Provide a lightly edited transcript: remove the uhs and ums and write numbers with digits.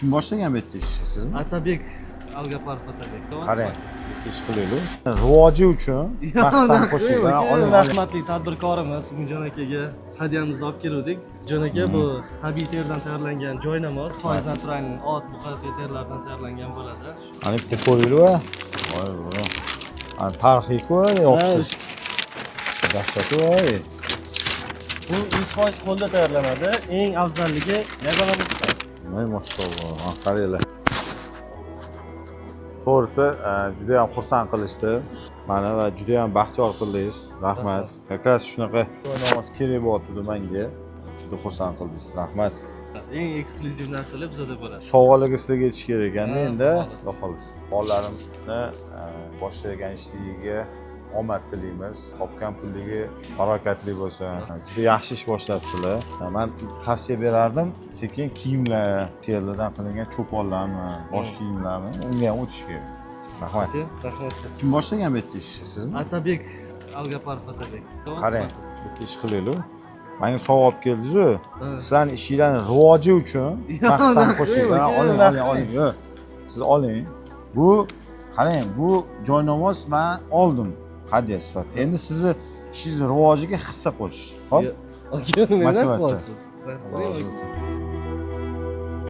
Kim boshlagan bu yerda ishni, sizmi? Atabek Algaparov Atabek. Qarang, ish qilaylik. Rivoji uchun maqsad qo'shilgan. Oling. Rahmatli tadbirkorimiz Jon akaga hadyamizni olib keldik. Jon aka bu tabiiy terdan tayyorlangan joynamoz, Soiz naturalning ot buqacha terlardan tayyorlangan bo'ladi. Ana bitta ko'ringlar. Voy voy. Ana tarixiy-ku, o'xshash. Dahshat voy. Bu 100% qo'lda tayyorlanadi. Eng afzalligi yagona musiqa. Voy maşallah. Qaranglar. To'g'risi, juda ham xursand qilishdi. Mana va juda ham baxtiyor qildingiz. Rahmat. Как shunaqa namoz kerak bo'lyapti menga. Juda xursand qildingiz. Rahmat. Eng eksklyuziv narsalar bizda bo'ladi. Sovg'aligi sizlarga yetish kerak ekanda endi. Xudo xolos. Bolalarimni boshlagan ishligiga omad tilaymiz. Topgan pulligi barakatli bo'lsin. Juda yaxshi ish boshlabsizlar. Men tavsiya berardim, sekin kiyimlar, terlardan qilingan cho'ponlarmi, bosh kiyimlarmi, unga ham o'tish kerak. Rahmat. Rahmat. Kim boshlagan bu yerda ishni, sizmi? Atabek Algaparov Atabek. Qarang, bitta ish qilaylik. Menga sovg'a olib keldingiz-ku. Sizlarning ishinglarning rivoji uchun maqsad qo'shilgan. Oling. Yo'q. Siz oling. Bu qarang, bu joynamoz men oldim hadya sifatida. Endi sizni ishingiz rivojiga hissa qo'shish. Hop. Motivatsiya. Motivatsiya.